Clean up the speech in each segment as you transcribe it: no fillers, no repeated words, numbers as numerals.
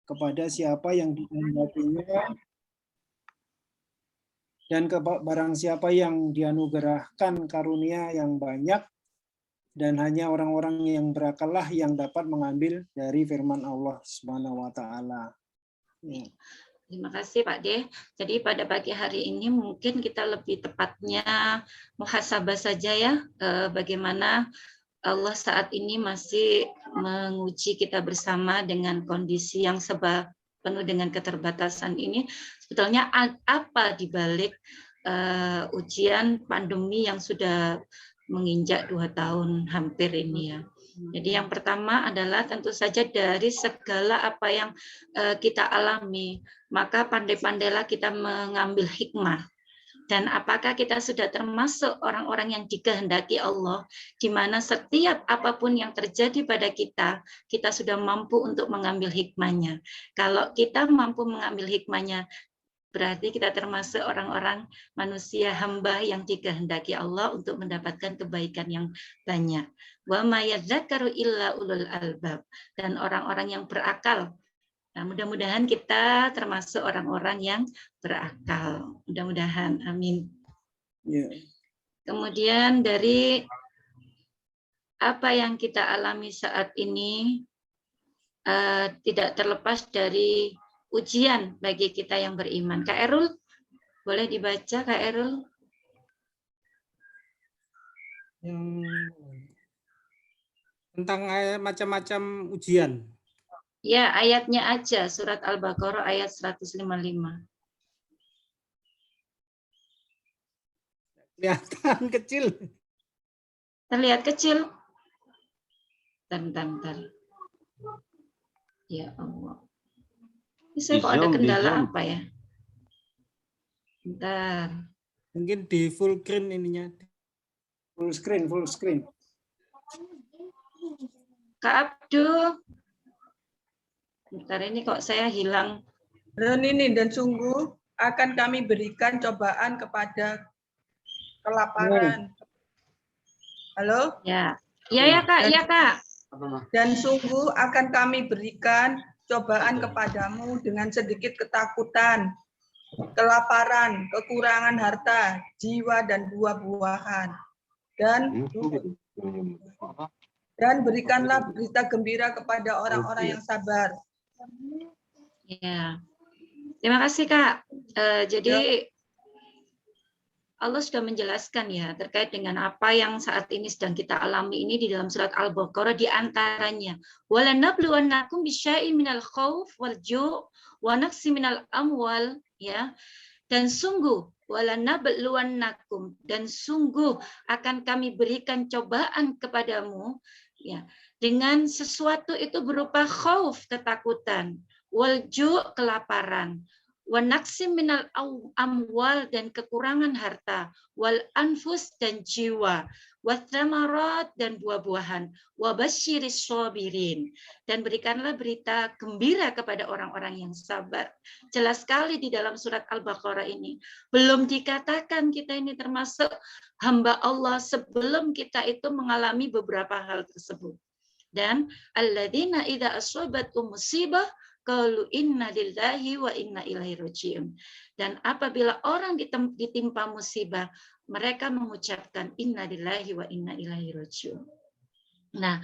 kepada siapa yang dikehendakinya, dan barang siapa yang dianugerahkan karunia yang banyak, dan hanya orang-orang yang berakallah yang dapat mengambil dari firman Allah Subhanahu wa taala. Terima kasih Pak De. Jadi pada pagi hari ini mungkin kita lebih tepatnya muhasabah saja ya, bagaimana Allah saat ini masih menguji kita bersama dengan kondisi yang penuh dengan keterbatasan ini. Sebetulnya apa di balik ujian pandemi yang sudah menginjak 2 tahun hampir ini ya. Jadi yang pertama adalah tentu saja dari segala apa yang kita alami, maka pandai-pandailah kita mengambil hikmah. Dan apakah kita sudah termasuk orang-orang yang dikehendaki Allah, di mana setiap apapun yang terjadi pada kita, kita sudah mampu untuk mengambil hikmahnya. Kalau kita mampu mengambil hikmahnya, berarti kita termasuk orang-orang manusia hamba yang dikehendaki Allah untuk mendapatkan kebaikan yang banyak. Wa may yadzakkaru illa ulul albab, dan orang-orang yang berakal. Nah, mudah-mudahan kita termasuk orang-orang yang berakal. Mudah-mudahan, amin. Ya. Kemudian dari apa yang kita alami saat ini tidak terlepas dari ujian bagi kita yang beriman. Kak Erul, boleh dibaca Kak Erul? Tentang macam-macam ujian. Ya, ayatnya aja, surat Al-Baqarah ayat 155. Kelihatan kecil. Terlihat kecil. Bentar. Ya Allah. Ini saya kok ada kendala apa ya? Bentar. Mungkin di full screen ininya. Full screen. Kak Abdul. Bentar, ini kok saya hilang. Dan ini, dan sungguh akan kami berikan cobaan kepada kelaparan. Halo? Ya. Ya Kak, ya Kak. Dan sungguh akan kami berikan cobaan kepadamu dengan sedikit ketakutan, kelaparan, kekurangan harta, jiwa, dan buah-buahan. Dan berikanlah berita gembira kepada orang-orang yang sabar. Ya. Terima kasih Kak. Jadi Allah sudah menjelaskan ya terkait dengan apa yang saat ini sedang kita alami ini di dalam surat Al-Baqarah, di antaranya walanabluwannakum bisyai'in minal khauf wal ju' wa naqsi minal amwal, ya. Dan sungguh walanabluwannakum, dan sungguh akan kami berikan cobaan kepadamu, ya, dengan sesuatu itu berupa khauf, ketakutan, wal ju' kelaparan, wa naqsim minal amwal, dan kekurangan harta, wal anfus, dan jiwa, wathamarat, dan buah-buahan, wa basyiris sabirin, dan berikanlah berita gembira kepada orang-orang yang sabar. Jelas sekali di dalam surat Al-Baqarah ini belum dikatakan kita ini termasuk hamba Allah sebelum kita itu mengalami beberapa hal tersebut. Dan alladzina idza asabatum musibah qalu inna lillahi wa inna ilaihi raji'un. Dan apabila orang ditimpa musibah, mereka mengucapkan inna lillahi wa inna ilaihi raji'un. Nah,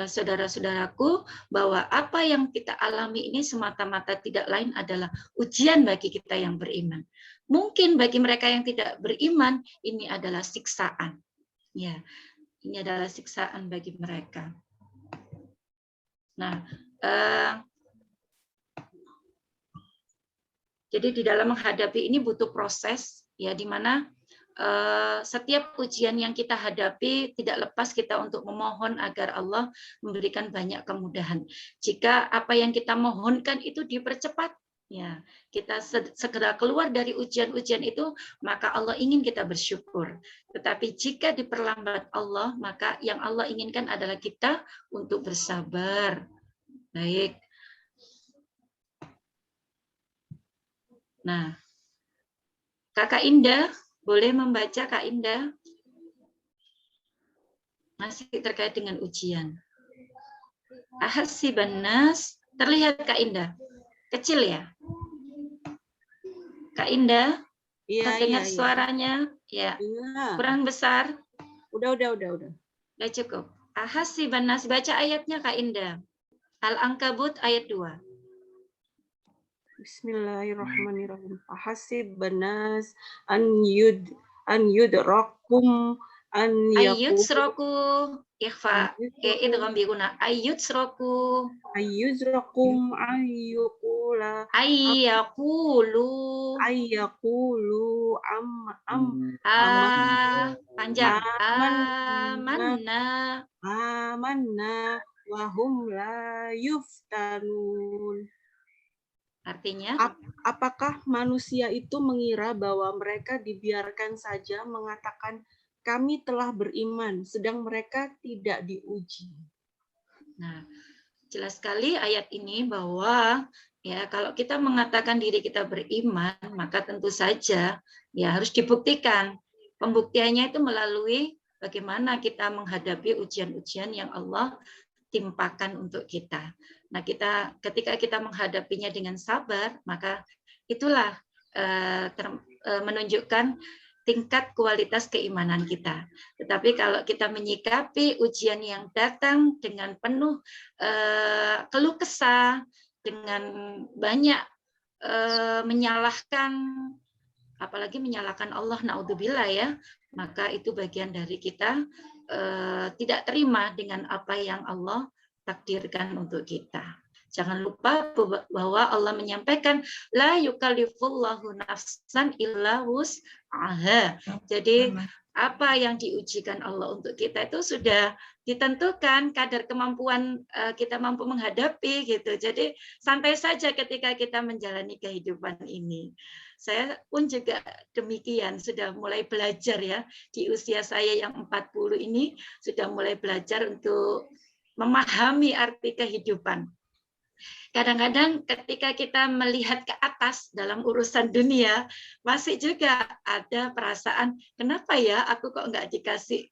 saudara-saudaraku, bahwa apa yang kita alami ini semata-mata tidak lain adalah ujian bagi kita yang beriman. Mungkin bagi mereka yang tidak beriman, ini adalah siksaan. Ya, ini adalah siksaan bagi mereka. Nah, jadi di dalam menghadapi ini butuh proses, ya, di mana setiap ujian yang kita hadapi tidak lepas kita untuk memohon agar Allah memberikan banyak kemudahan. Jika apa yang kita mohonkan itu dipercepat, ya, kita segera keluar dari ujian-ujian itu, maka Allah ingin kita bersyukur. Tetapi jika diperlambat Allah, maka yang Allah inginkan adalah kita untuk bersabar. Baik. Nah, Kakak Indah, boleh membaca Kak Indah? Masih terkait dengan ujian. Ahasiban nas, terlihat Kak Indah? Kecil ya? Kak Indah, Iya, terdengar iya. suaranya? Ya, Iya. kurang besar? Udah. Udah cukup. Ahasiban nas, baca ayatnya Kak Indah. Al-Ankabut ayat 2. Bismillahirrahmanirrahim. Ahasiban nas an yudrakum an Ayyut yaqulu sroku ikhfa idgham bi guna. Ayyut sroku ayyuzrakum ayyukula ayyaqulu ayyakulu panjang amanna amanna wahum la yuftanun. artinya Apakah manusia itu mengira bahwa mereka dibiarkan saja mengatakan kami telah beriman, sedang mereka tidak diuji? nah jelas sekali ayat ini bahwa ya kalau kita mengatakan diri kita beriman maka tentu saja ya harus dibuktikan. Pembuktiannya itu melalui bagaimana kita menghadapi ujian-ujian yang Allah timpakan untuk kita. Nah, ketika kita menghadapinya dengan sabar, maka itulah menunjukkan tingkat kualitas keimanan kita. Tetapi kalau kita menyikapi ujian yang datang dengan penuh keluh kesah, dengan banyak menyalahkan, apalagi menyalahkan Allah, naudzubillah ya, maka itu bagian dari kita tidak terima dengan apa yang Allah takdirkan untuk kita. Jangan lupa bahwa Allah menyampaikan la yukallifullahu nafsan illa wus'aha. Jadi apa yang diujikan Allah untuk kita itu sudah ditentukan kadar kemampuan kita mampu menghadapi gitu. Jadi santai saja ketika kita menjalani kehidupan ini. Saya pun juga demikian, sudah mulai belajar ya di usia saya yang 40 ini sudah mulai belajar untuk memahami arti kehidupan. Kadang-kadang ketika kita melihat ke atas dalam urusan dunia, masih juga ada perasaan, kenapa ya aku kok nggak dikasih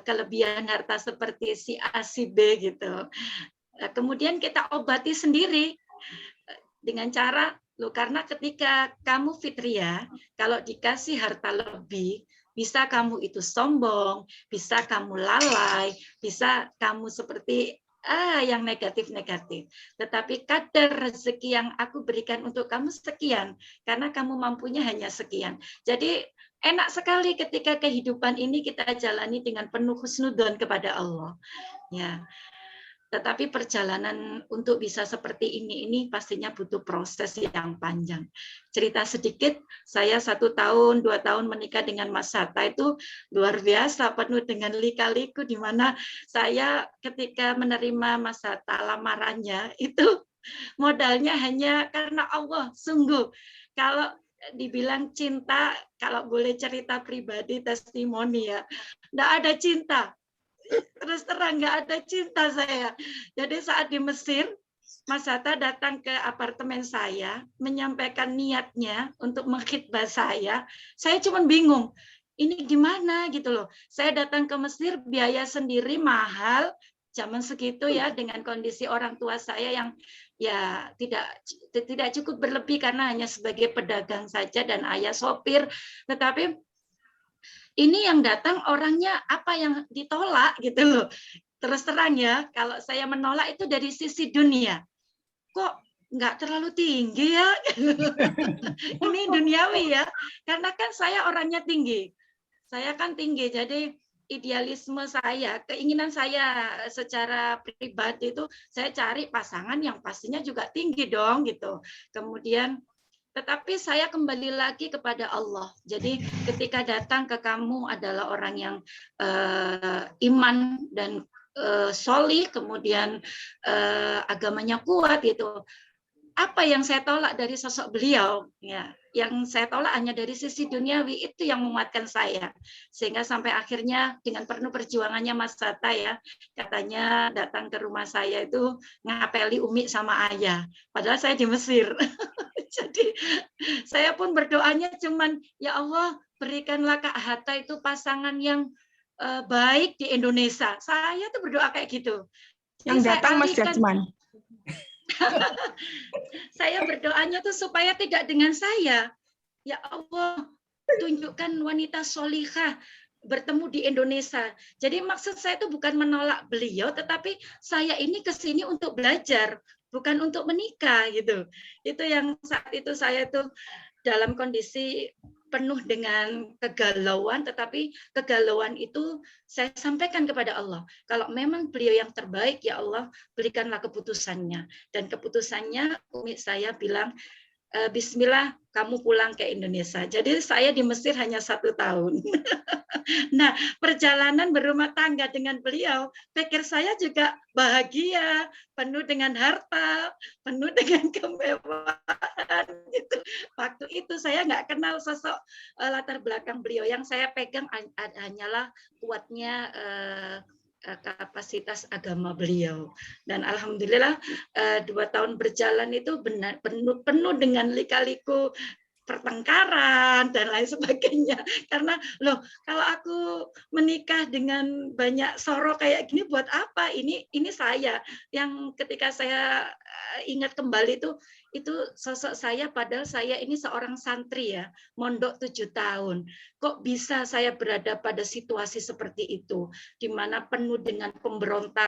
kelebihan harta seperti si A, si B gitu. Kemudian kita obati sendiri dengan cara, karena ketika kamu fitria, kalau dikasih harta lebih, bisa kamu itu sombong, bisa kamu lalai, bisa kamu seperti yang negatif-negatif. Tetapi kadar rezeki yang aku berikan untuk kamu sekian, karena kamu mampunya hanya sekian. Jadi enak sekali ketika kehidupan ini kita jalani dengan penuh husnudzon kepada Allah. Ya. Tetapi perjalanan untuk bisa seperti ini pastinya butuh proses yang panjang. Cerita sedikit, saya 1 tahun, 2 tahun menikah dengan Mas Hatta itu luar biasa, penuh dengan lika-liku, di mana saya ketika menerima Mas Hatta lamarannya, itu modalnya hanya karena Allah. Sungguh, kalau dibilang cinta, kalau boleh cerita pribadi, testimoni ya, enggak ada cinta. Terus terang nggak ada cinta saya. Jadi saat di Mesir, Mas Hatta datang ke apartemen saya, menyampaikan niatnya untuk mengkhitbah saya cuma bingung. Ini gimana gitu loh. Saya datang ke Mesir, biaya sendiri mahal, zaman segitu ya, dengan kondisi orang tua saya yang ya tidak cukup berlebih karena hanya sebagai pedagang saja dan ayah sopir. Tetapi ini yang datang orangnya apa yang ditolak gitu loh. Terus terang ya, kalau saya menolak itu dari sisi dunia. Kok nggak terlalu tinggi ya? Ini duniawi ya. Karena kan saya orangnya tinggi. Saya kan tinggi, jadi idealisme saya, keinginan saya secara pribadi itu saya cari pasangan yang pastinya juga tinggi dong gitu. Kemudian tetapi saya kembali lagi kepada Allah. Jadi ketika datang ke kamu adalah orang yang iman dan solih, kemudian agamanya kuat gitu. Apa yang saya tolak dari sosok beliau, ya, yang saya tolak hanya dari sisi duniawi, itu yang menguatkan saya. Sehingga sampai akhirnya dengan penuh perjuangannya Mas Hatta ya, katanya datang ke rumah saya itu ngapeli Umi sama ayah. Padahal saya di Mesir. Jadi saya pun berdoanya cuman, ya Allah berikanlah Kak Hatta itu pasangan yang baik di Indonesia. Saya tuh berdoa kayak gitu. Yang datang Mas Jasman. Saya berdoanya tuh supaya tidak dengan saya. Ya Allah, tunjukkan wanita solihah bertemu di Indonesia. Jadi maksud saya itu bukan menolak beliau, tetapi saya ini ke sini untuk belajar, bukan untuk menikah gitu. Itu yang saat itu saya tuh dalam kondisi penuh dengan kegalauan, tetapi kegalauan itu saya sampaikan kepada Allah. Kalau memang beliau yang terbaik, ya Allah, berikanlah keputusannya. Dan keputusannya, umi saya bilang, Bismillah, kamu pulang ke Indonesia. Jadi saya di Mesir hanya 1 tahun. Nah, perjalanan berumah tangga dengan beliau, pikir saya juga bahagia, penuh dengan harta, penuh dengan kemewahan. Gitu. Waktu itu saya nggak kenal sosok latar belakang beliau. Yang saya pegang hanyalah kuatnya kapasitas agama beliau. Dan alhamdulillah 2 tahun berjalan itu benar penuh dengan lika-liku pertengkaran dan lain sebagainya. Karena loh, kalau aku menikah dengan banyak sorok kayak gini buat apa? Ini saya yang ketika saya ingat kembali itu sosok saya, padahal saya ini seorang santri ya, mondok 7 tahun. Kok bisa saya berada pada situasi seperti itu, di mana penuh dengan pemberontakan